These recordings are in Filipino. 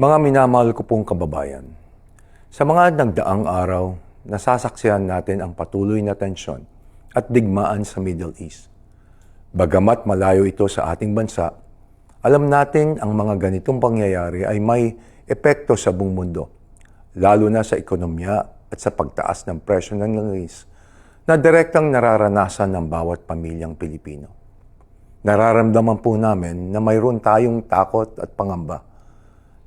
Mga minamahal ko pong kababayan, sa mga nagdaang araw, nasasaksihan natin ang patuloy na tensyon at digmaan sa Middle East. Bagamat malayo ito sa ating bansa, alam natin ang mga ganitong pangyayari ay may epekto sa buong mundo, lalo na sa ekonomiya at sa pagtaas ng presyo ng langis na direktang nararanasan ng bawat pamilyang Pilipino. Nararamdaman po namin na mayroon tayong takot at pangamba.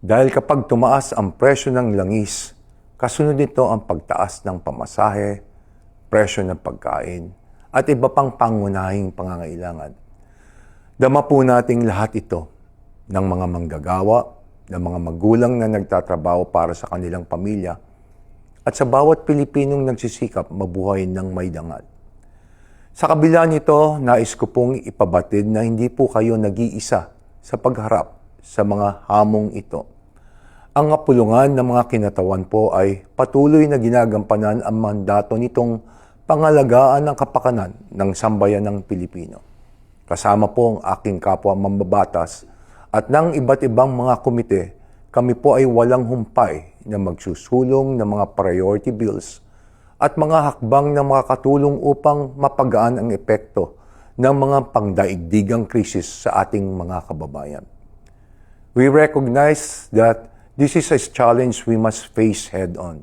Dahil kapag tumaas ang presyo ng langis, kasunod nito ang pagtaas ng pamasahe, presyo ng pagkain, at iba pang pangunahing pangangailangan. Dama po nating lahat ito ng mga manggagawa, ng mga magulang na nagtatrabaho para sa kanilang pamilya, at sa bawat Pilipinong nagsisikap mabuhay ng may dangal. Sa kabila nito, nais ko pong ipabatid na hindi po kayo nag-iisa sa pagharap sa mga hamong ito. Ang kapulungan ng mga kinatawan po ay patuloy na ginagampanan ang mandato nitong pangalagaan ng kapakanan ng sambayan ng Pilipino. Kasama po ang aking kapwa mambabatas at ng iba't ibang mga komite, kami po ay walang humpay na magsusulong ng mga priority bills at mga hakbang na makakatulong upang mapagaan ang epekto ng mga pangdaigdigang krisis sa ating mga kababayan. We recognize that this is a challenge we must face head-on,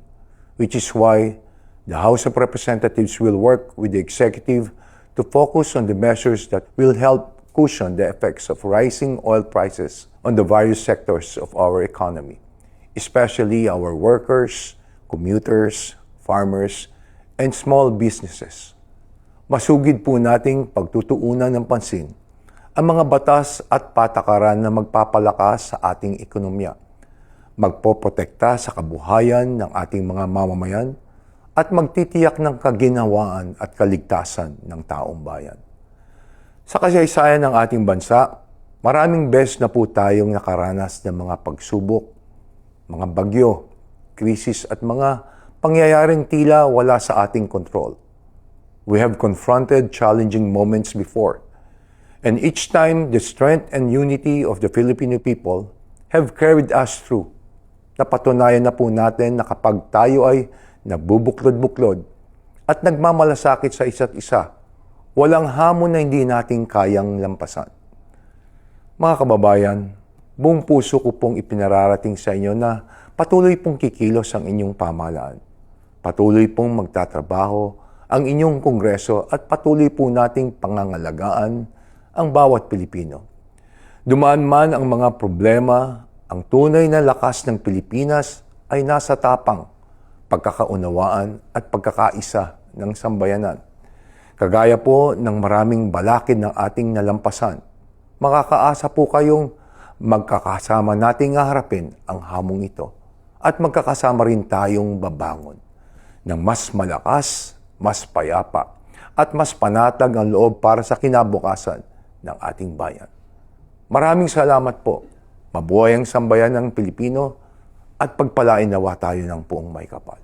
which is why the House of Representatives will work with the executive to focus on the measures that will help cushion the effects of rising oil prices on the various sectors of our economy, especially our workers, commuters, farmers, and small businesses. Masugid po nating pagtutuunan ng pansin ang mga batas at patakaran na magpapalakas sa ating ekonomiya, magpoprotekta sa kabuhayan ng ating mga mamamayan, at magtitiyak ng kaginhawaan at kaligtasan ng taong bayan. Sa kasaysayan ng ating bansa, maraming beses na po tayong nakaranas ng mga pagsubok, mga bagyo, krisis at mga pangyayaring tila wala sa ating kontrol. We have confronted challenging moments before, and each time the strength and unity of the Filipino people have carried us through. Napatunayan na po natin na kapag tayo ay nagbubuklod-buklod at nagmamalasakit sa isa't isa, walang hamon na hindi natin kayang lampasan. Mga kababayan, buong puso ko pong ipinararating sa inyo na patuloy pong kikilos ang inyong pamahalaan. Patuloy pong magtatrabaho ang inyong kongreso at patuloy po nating pangangalagaan ang bawat Pilipino. Dumaan man ang mga problema, ang tunay na lakas ng Pilipinas ay nasa tapang, pagkakaunawaan at pagkakaisa ng sambayanan. Kagaya po ng maraming balakid ng ating nalampasan, makakaasa po kayong magkakasama nating haharapin ang hamong ito at magkakasama rin tayong babangon ng mas malakas, mas payapa at mas panatag ang loob para sa kinabukasan ng ating bayan. Maraming salamat po. Mabuhay ang sambayan ng Pilipino at pagpalain nawa tayo ng buong may kapal.